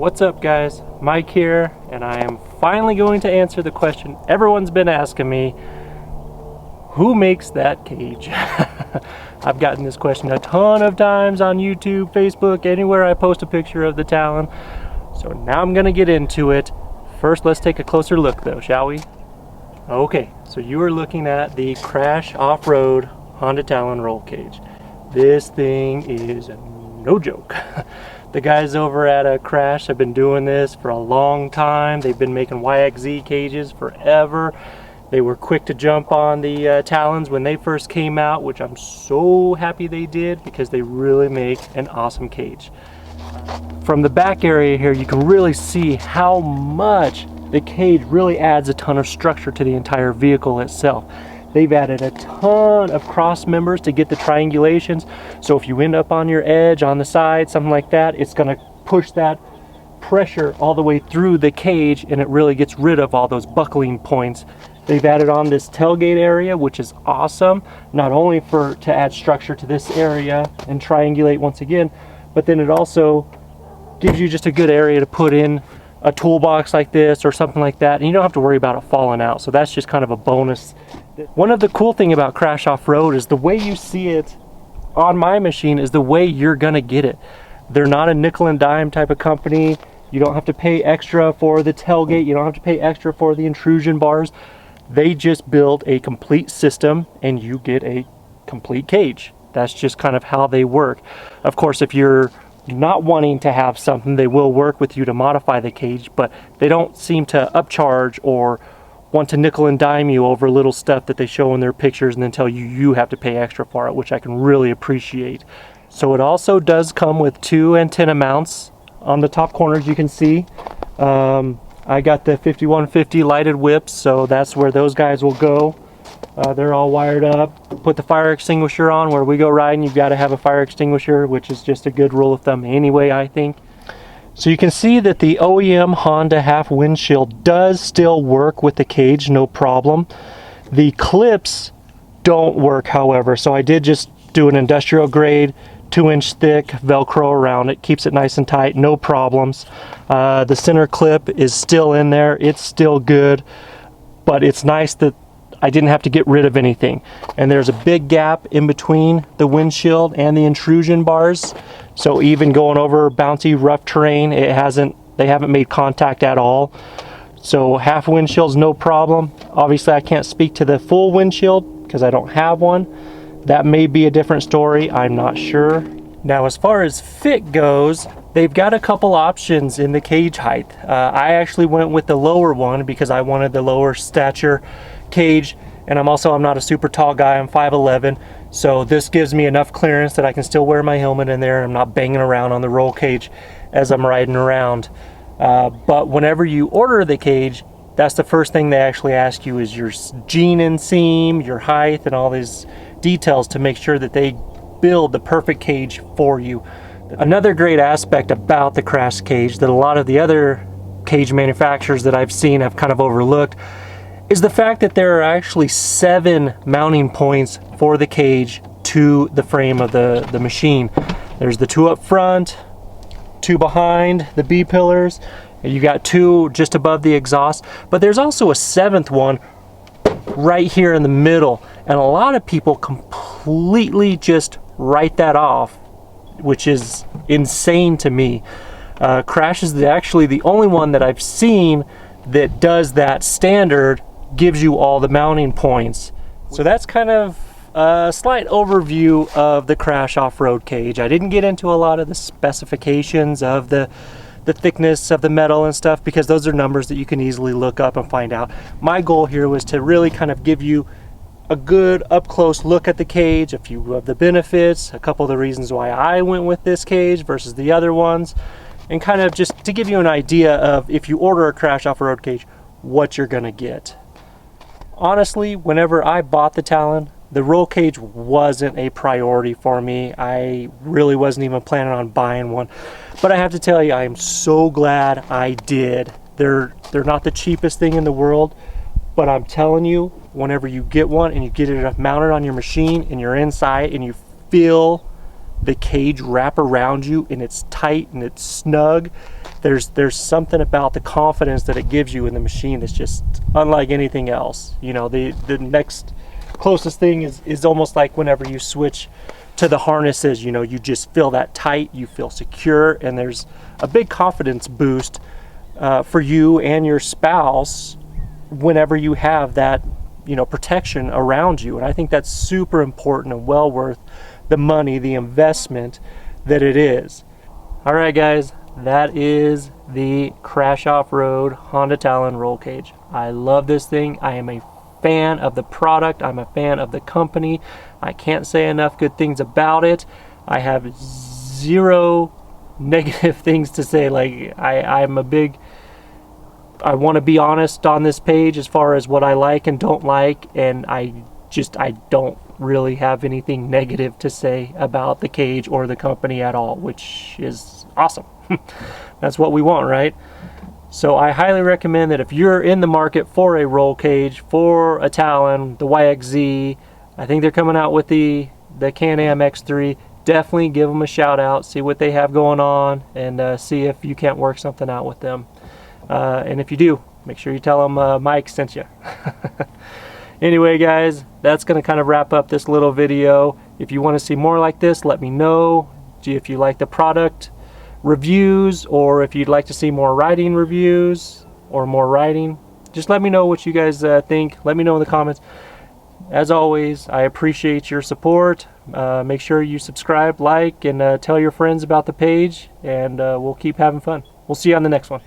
What's up guys, Mike here, and I am finally going to answer the question everyone's been asking me: who makes that cage? I've gotten this question a ton of times on YouTube, Facebook, anywhere I post a picture of the Talon. So now I'm gonna get into it. First, let's take a closer look though, shall we? Okay, so you are looking at the KRASH off-road Honda Talon roll cage. This thing is no joke. The guys over at KRASH have been doing this for a long time. They've been making YXZ cages forever. They were quick to jump on the Talons when they first came out, which I'm so happy they did because they really make an awesome cage. From the back area here, you can really see how much the cage really adds a ton of structure to the entire vehicle itself. They've added a ton of cross members to get the triangulations. So if you end up on your edge, on the side, something like that, it's gonna push that pressure all the way through the cage and it really gets rid of all those buckling points. They've added on this tailgate area, which is awesome, not only to add structure to this area and triangulate once again, but then it also gives you just a good area to put in a toolbox like this or something like that, and you don't have to worry about it falling out. So that's just kind of a bonus. One of the cool thing about KRASH Off-Road is the way you see it on my machine is the way you're gonna get it. They're not a nickel and dime type of company. You don't have to pay extra for the tailgate. You don't have to pay extra for the intrusion bars. They just build a complete system and you get a complete cage. That's just kind of how they work. Of course, if you're not wanting to have something, they will work with you to modify the cage, but they don't seem to upcharge or want to nickel and dime you over little stuff that they show in their pictures and then tell you you have to pay extra for it, which I can really appreciate. So it also does come with 2 antenna mounts on the top corners. You can see I got the 5150 lighted whips, so that's where those guys will go. They're all wired up. Put the fire extinguisher on. Where we go riding, you've got to have a fire extinguisher, which is just a good rule of thumb anyway, I think. So you can see that the OEM Honda half windshield does still work with the cage, no problem. The clips don't work, however, so I did just do an industrial grade 2-inch thick Velcro around it. Keeps it nice and tight, no problems. The center clip is still in there. It's still good, but it's nice that I didn't have to get rid of anything. And there's a big gap in between the windshield and the intrusion bars. So even going over bouncy, rough terrain, they haven't made contact at all. So half windshield's no problem. Obviously I can't speak to the full windshield because I don't have one. That may be a different story, I'm not sure. Now as far as fit goes, they've got a couple options in the cage height. I actually went with the lower one because I wanted the lower stature cage, and I'm not a super tall guy. I'm 5'11", so this gives me enough clearance that I can still wear my helmet in there and I'm not banging around on the roll cage as I'm riding around. But whenever you order the cage, that's the first thing they actually ask you is your jean inseam, your height, and all these details to make sure that they build the perfect cage for you. Another great aspect about the KRASH cage that a lot of the other cage manufacturers that I've seen have kind of overlooked is the fact that there are actually 7 mounting points for the cage to the frame of the machine. There's the 2 up front, 2 behind the B pillars, and you got 2 just above the exhaust, but there's also a 7th one right here in the middle, and a lot of people completely just write that off, which is insane to me. KRASH is actually the only one that I've seen that does that standard, gives you all the mounting points. So that's kind of a slight overview of the KRASH off-road cage. I didn't get into a lot of the specifications of the thickness of the metal and stuff because those are numbers that you can easily look up and find out. My goal here was to really kind of give you a good up-close look at the cage, a few of the benefits, a couple of the reasons why I went with this cage versus the other ones, and kind of just to give you an idea of if you order a KRASH off-road cage, what you're gonna get. Honestly, whenever I bought the Talon, the roll cage wasn't a priority for me. I really wasn't even planning on buying one. But I have to tell you, I am so glad I did. They're not the cheapest thing in the world, but I'm telling you, whenever you get one and you get it mounted on your machine and you're inside and you feel the cage wrap around you and it's tight and it's snug, there's something about the confidence that it gives you in the machine that's just unlike anything else. You know, the next closest thing is almost like whenever you switch to the harnesses, you know, you just feel that tight, you feel secure, and there's a big confidence boost for you and your spouse whenever you have that, you know, protection around you. And I think that's super important and well worth the money, the investment that it is. All right, guys, that is the KRASH Off-Road Honda Talon roll cage. I love this thing. I am a fan of the product. I'm a fan of the company. I can't say enough good things about it. I have zero negative things to say. Like, I want to be honest on this page as far as what I like and don't like, and I don't really have anything negative to say about the cage or the company at all, which is awesome. That's what we want, right? So I highly recommend that if you're in the market for a roll cage, for a Talon, the YXZ, I think they're coming out with the Can-Am X3, definitely give them a shout out, see what they have going on, and see if you can't work something out with them. And if you do, make sure you tell them Mike sent you. Anyway, guys, that's going to kind of wrap up this little video. If you want to see more like this, let me know. If you like the product reviews, or if you'd like to see more riding reviews or more riding, just let me know what you guys think. Let me know in the comments. As always, I appreciate your support. Make sure you subscribe, like, and tell your friends about the page, and we'll keep having fun. We'll see you on the next one.